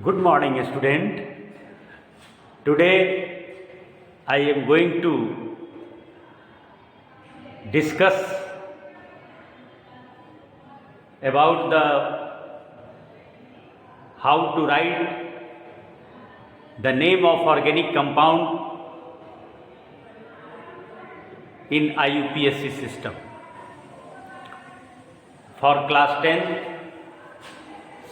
Good morning, student. Today I am going to discuss about how to write the name of organic compound in IUPAC system for class 10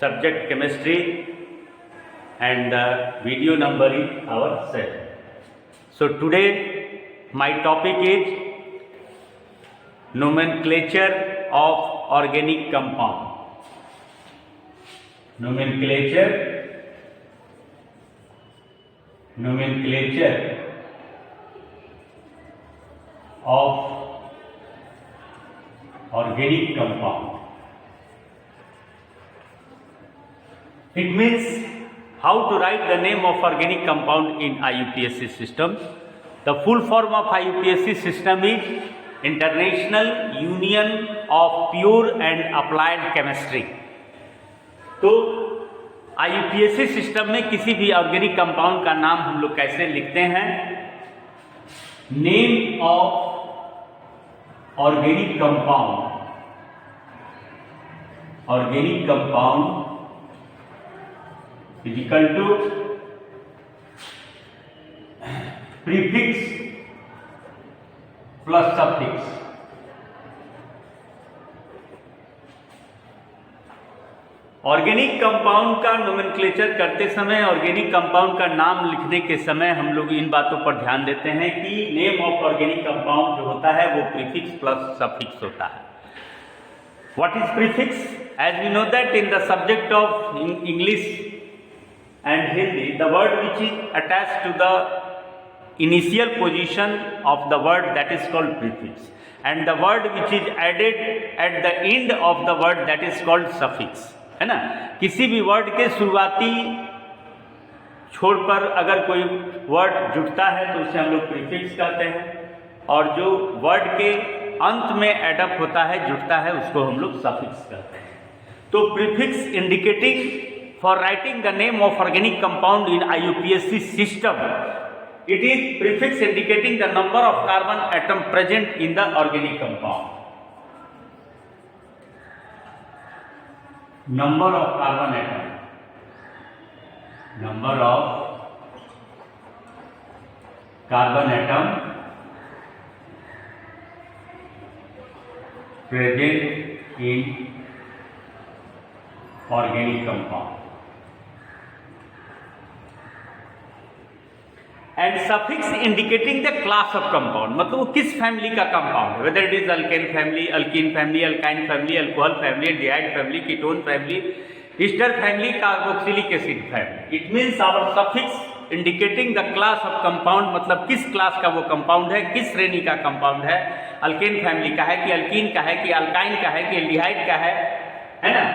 subject chemistry, and the video number is our 7. So today my topic is nomenclature of organic compound. Nomenclature of organic compound. It means how to write the name of organic compound in IUPAC system. The full form of IUPAC system is International Union of Pure and Applied Chemistry. तो IUPAC system में किसी भी organic compound का नाम हम लोग कैसे लिखते हैं? Name of organic compound is equal to prefix plus suffix. Organic compound का नोमेनक्लेचर करते समय, ऑर्गेनिक कंपाउंड का नाम लिखने के समय हम लोग इन बातों पर ध्यान देते हैं कि नेम ऑफ ऑर्गेनिक कंपाउंड जो होता है वो प्रीफिक्स प्लस सफिक्स होता है. What is prefix? As we know that in the subject of English and Hindi, the word which is attached to the initial position of the word, that is called prefix, and the word which is added at the end of the word, that is called suffix. है ना? किसी भी word के शुरुआती छोर पर अगर कोई वर्ड जुड़ता है तो उसे हम लोग प्रीफिक्स कहते हैं, और जो वर्ड के अंत में एडअप होता है, जुड़ता है, उसको हम लोग सफिक्स कहते हैं. तो prefix indicating for writing the name of organic compound in IUPAC system, it is prefix indicating the number of carbon atom present in the organic compound. Number of carbon atom present in organic compound. And suffix indicating the class of compound, मतलब वो किस family का compound है, whether it is alkane family, alkene family, alkyne family, alcohol family, aldehyde family, ketone family, ester family, carboxylic acid family. It means our suffix indicating the class of compound, मतलब किस class का वो compound है, किस श्रेणी का compound है, alkane family का है कि अल्कीन का है कि अल्काइन का है कि डिहाइड का है ना.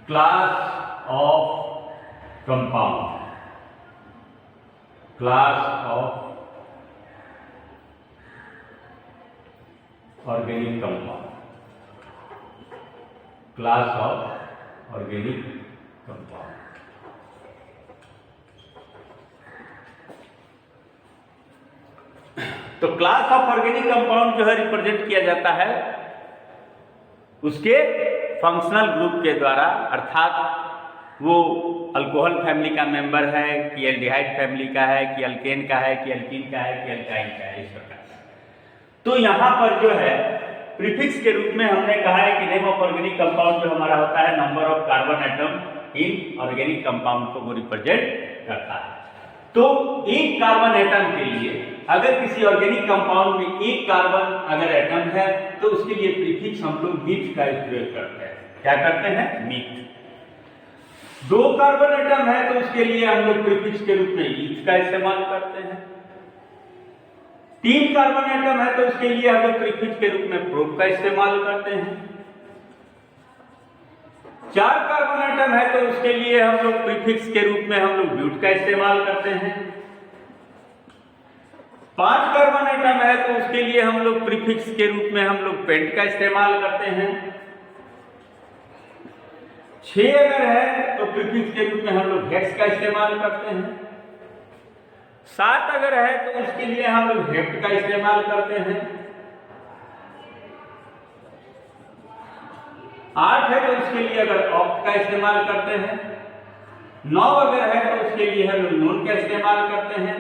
Class of compound, class of organic compound, class of organic compound. तो क्लास ऑफ ऑर्गेनिक कंपाउंड जो है रिप्रेजेंट किया जाता है उसके फंक्शनल ग्रुप के द्वारा, अर्थात वो अल्कोहल फैमिली का मेंबर है कि एल्डिहाइड फैमिली का है कि अल्केन का है कि अल्कीन का है कि अल्काइन का है, इस प्रकार से. तो यहाँ पर जो है प्रीफिक्स के रूप में हमने कहा है कि नेम ऑफ ऑर्गेनिक कंपाउंड जो हमारा होता है number of carbon atom in organic compound को वो रिप्रेजेंट करता है. तो एक कार्बन एटम के लिए अगर किसी ऑर्गेनिक कंपाउंड में एक कार्बन अगर एटम है तो उसके लिए प्रीफिक्स हम लोग मीथ का प्रयोग करते हैं. क्या करते हैं? मीथ. 2 कार्बन एटम है तो उसके लिए हम लोग प्रीफिक्स के रूप में ईथ का इस्तेमाल करते हैं. 3 कार्बन एटम है तो उसके लिए हम लोग प्रीफिक्स के रूप में प्रोप का इस्तेमाल करते हैं. 4 कार्बन एटम है तो उसके लिए हम लोग प्रीफिक्स के रूप में हम लोग ब्यूट का इस्तेमाल करते हैं. 5 कार्बन एटम है तो उसके लिए हम लोग प्रीफिक्स के रूप में हम लोग पेंट का इस्तेमाल करते हैं. 6 अगर है तो प्रीफिक्स के रूप में हम लोग हेक्स का इस्तेमाल करते हैं। 7 अगर है तो उसके लिए हम लोग हेप्ट का इस्तेमाल करते हैं। 8 है तो उसके लिए अगर ऑप्ट का इस्तेमाल करते हैं। 9 अगर है तो उसके लिए हम लोग नोन का इस्तेमाल करते हैं।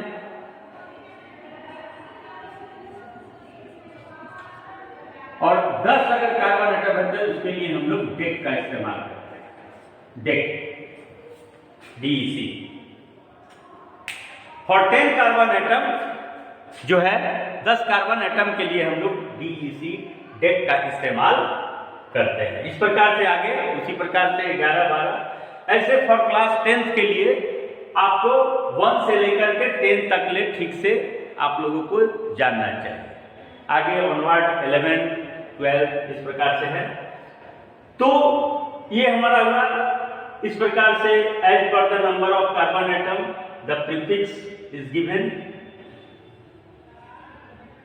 और 10 अगर कार्बन एटम है तो उसके लिए हम लोग डेक का इस्तेमाल करते हैं। Deck, DEC। और 10 कार्बन एटम जो है 10 कार्बन एटम के लिए हम लोग DEC, डेक का इस्तेमाल करते हैं। इस प्रकार से आगे उसी प्रकार से 11, 12 ऐसे फॉर क्लास 10th के लिए आपको 1 से लेकर के 10 तक ले ठीक से आप लोगों को जानना चाहिए। आगे ऑनवर्ड 11, 12 इस प्रकार से है। तो ये हमारा हुआ इस प्रकार से as per the number of carbon atom the prefix is given.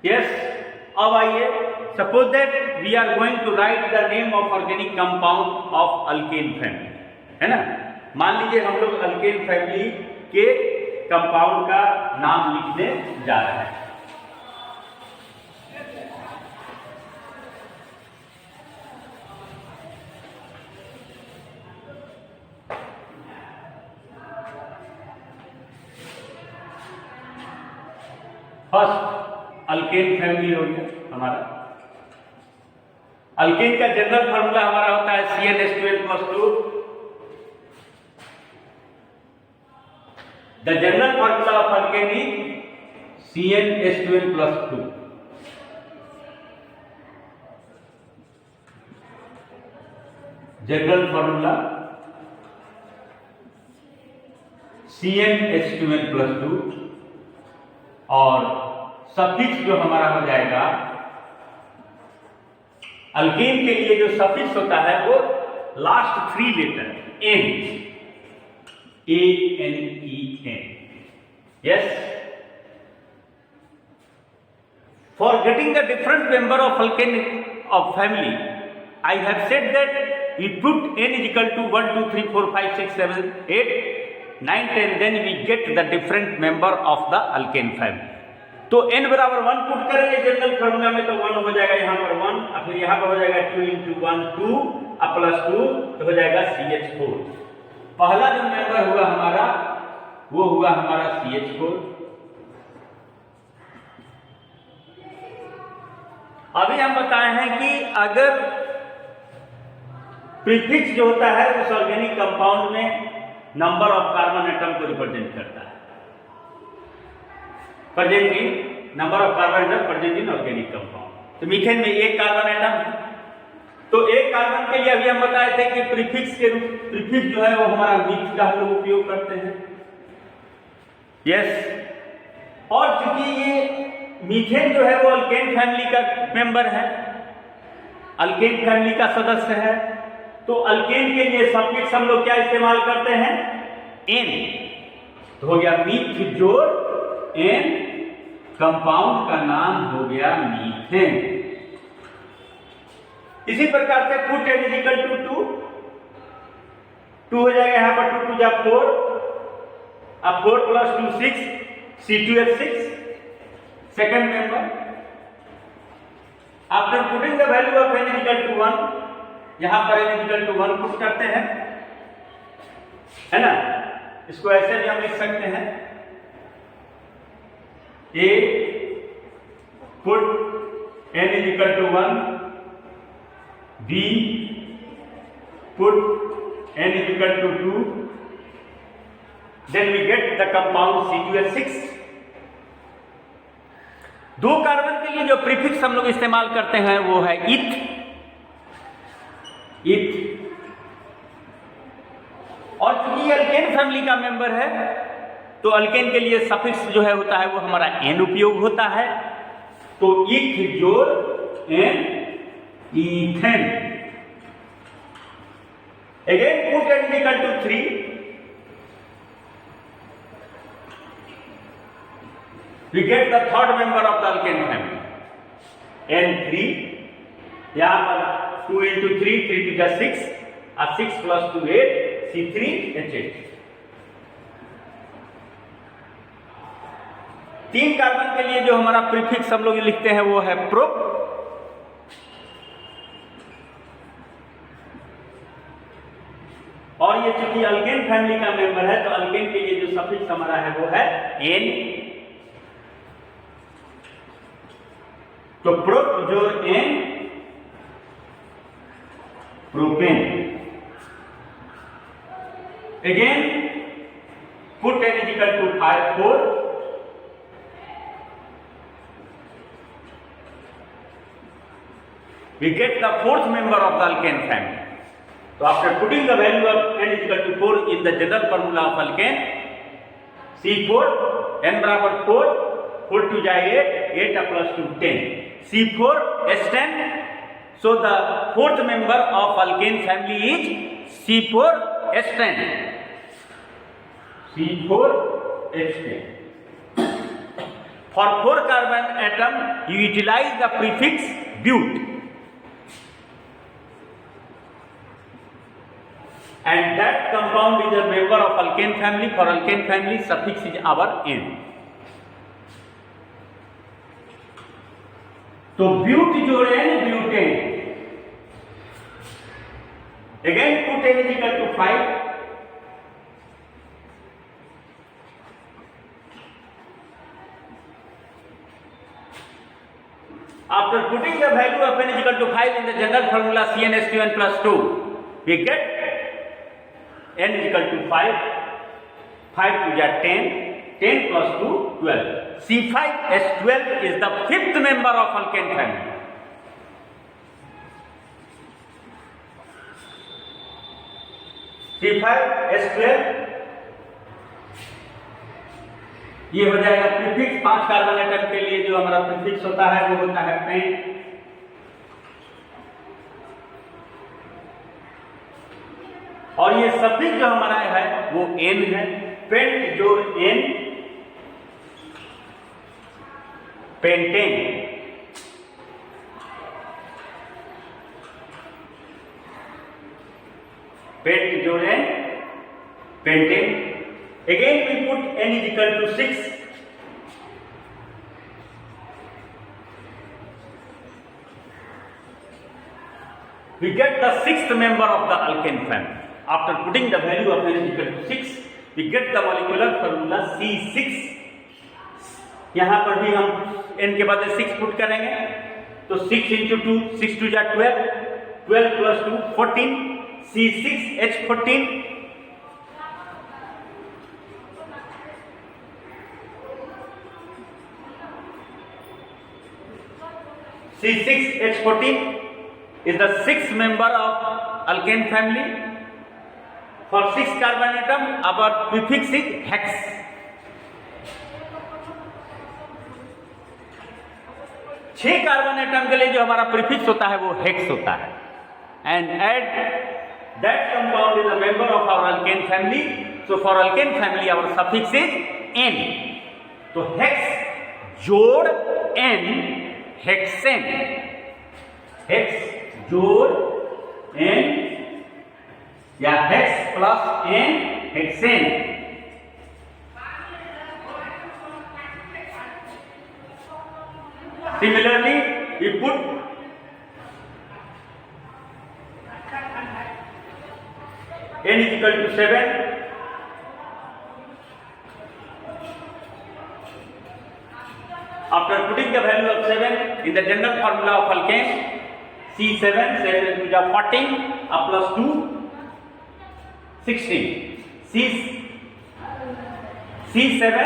Yes, अब आइए, suppose that we are going to write the name of organic compound of alkane family, है ना। मान लीजिए हम लोग अल्केन फैमिली के कंपाउंड का नाम लिखने जा रहे हैं। फर्स्ट अल्केन फैमिली हो गया हमारा। अल्केन का जनरल फार्मूला हमारा होता है CnH12+2। The general formula of alkane is CnH12+2। General formula CnH12+2 और सफिक्स जो हमारा हो जाएगा अल्केन के लिए जो सफिक्स होता है वो last 3 letter N, ANEN। Yes, for getting the different member of alkane of family I have said that we put N is equal to 1 2 3 4 5 6 7 8 9 10, then we get the different member of the alkane family। तो n बराबर 1 put करेंगे general formula में तो 1 हो जाएगा यहाँ पर 1, और फिर यहाँ पर हो जाएगा 2 × 1 2 और +2 तो हो जाएगा CH4। पहला जो मेंबर हुआ हमारा वो हुआ हमारा CH4। अभी हम बताए हैं कि अगर प्रीफिक्स जो होता है उस ऑर्गेनिक कंपाउंड में नंबर ऑफ कार्बन एटम को रिप्रेजेंट करता है। Present number of carbon atom present in organic compound. तो मीथेन में 1 कार्बन एटम है, तो 1 कार्बन के लिए अभी हम बताए थे कि प्रीफिक्स जो है वो हमारा मीथ का हम लोग उपयोग करते हैं। यस, और चूंकि ये मीथेन जो है वो अल्केन फैमिली का मेंबर है, अल्केन फैमिली का सदस्य है, तो अल्केन के लिए सफिक्स हम लोग क्या इस्तेमाल करते हैं? N। तो हो गया मीथ जोड़ N, कंपाउंड का नाम हो गया मीथेन। इसी प्रकार से पुट N = 2 2 हो जाएगा यहाँ पर 2 2 4, अब 4 + 2 6 C2H6 second member. After putting the value of N = 1, यहां पर N = 1 पुट करते हैं, है ना। इसको ऐसे भी हम लिख सकते हैं A put N = 1, B put N = 2, then we get the compound C2H6। 2 carbon के लिए जो प्रीफिक्स हम लोग इस्तेमाल करते हैं वो है इथ। और चूंकि अल्केन फैमिली का मेंबर है तो अल्केन के लिए सफिक्स जो है होता है वो हमारा N उपयोग होता है, तो इथ जोड़ N, ethane. Again put N = 3, we get the third member of the alkane family, N3। यहां पर 2 × 3 3 × 6 और 6 + 2 8 C3H8। 3 कार्बन के लिए जो हमारा प्रीफिक्स हम लोग लिखते हैं वो है प्रोप। और ये चूंकि अल्केन फैमिली का मेंबर है तो अल्केन के लिए जो सफिक्स हमारा है वो है एन। तो प्रोप जोड़ N propane. Again put n = 5 4। we get the fourth member of the alkane family. So after putting the value of n = 4 in the general formula of alkane, C4 n बराबर 4, 4 to 8, 8 plus 2 10, C4 H10. So the fourth member of alkane family is C4 H10. C4 H10. For 4 carbon atom you utilize the prefix but, and that compound is a member of alkane family. For alkane family suffix is our n. तो ब्यूट जोड़ n butane. Again put n = 5। After putting the value of n = 5 in the general formula CnH2n + 2, we get n = 5, 5 to 10, 10 plus 2 12. C5H12 is the fifth member of alkane family. C5H12 ये हो जाएगा prefix. 5 carbon atom के लिए जो हमारा prefix होता है वो होता है पेंट। और ये सफिक्स जो हमारा है वो n है। पेंट जोड़ n पेंटेन। पेंट जोड़ n pentane. Again we put n = 6। we get the sixth member of the alkane family. After putting the value of n = 6, we get the molecular formula C6। यहां पर भी हम n के बदले 6 put करेंगे तो 6 × 2 6 2 12, 12 plus 2 14, C6H14। C6H14 is the sixth member of alkane family. For 6 carbon atom our prefix is hex। छह carbon atom के लिए जो हमारा प्रीफिक्स होता है वो हेक्स होता है। And at that compound is a member of our alkane family. So for alkane family our suffix is n। तो हेक्स जोड़ n हेक्सेन। हेक्स जोड़ n या hex plus n hexane. Similarly, we put n = 7. After putting the value of 7 in the general formula of alkane, C7 7 to the 14 plus 2 16, C7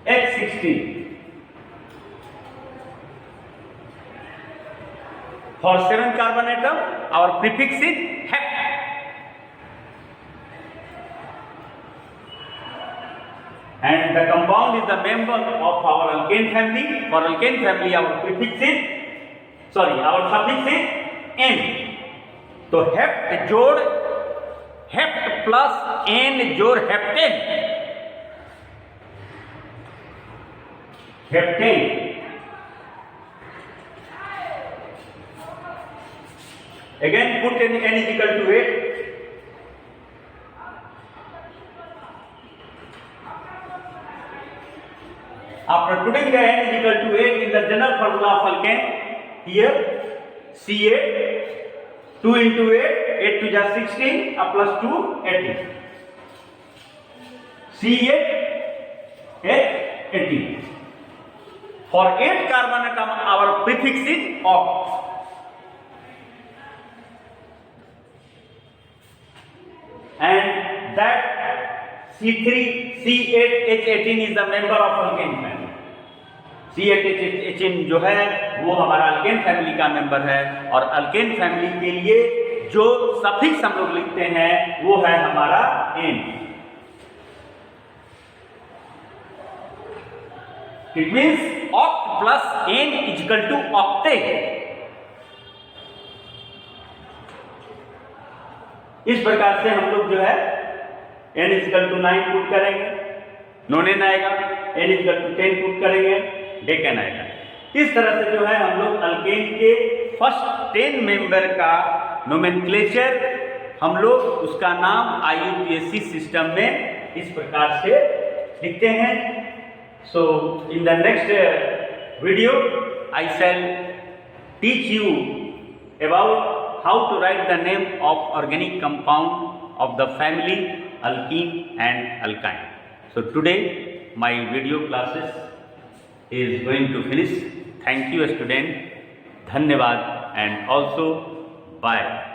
H16। For 7 carbon atom, our prefix is hep. And the compound is the member of our alkane family. For alkane family, our prefix is our suffix is n. तो hept जोड़ hept plus n जोड़ heptane. Heptane. Again put n is equal to 8. After putting the n is equal to 8 in the general formula of alkane, here C8, 2 into 8, 8 to the 16, plus 2, 18. C8, 8, 18. For 8 carbon atom, our prefix is oct. And that C8H18 is the member of alkane family. C8H18 जो है वो हमारा alkane family का member है, और alkane family के लिए जो सफिक्स हम लोग लिखते हैं वो है हमारा N. It means oct plus N is equal to octet. इस प्रकार से हम लोग जो है n is equal to 9 put करेंगे, नोनेन आएगा, n is equal to 10 put करेंगे, डेकेन आएगा. इस तरह से जो है हम लोग अल्केन के फर्स्ट 10 मेंबर का नोमेनक्लेचर हम लोग उसका नाम IUPAC सिस्टम में इस प्रकार से लिखते हैं. So in the next video I shall teach you about how to write the name of organic compound of the family alkene and alkyne. So today my video classes is going to finish. Thank you student, धन्यवाद and also bye.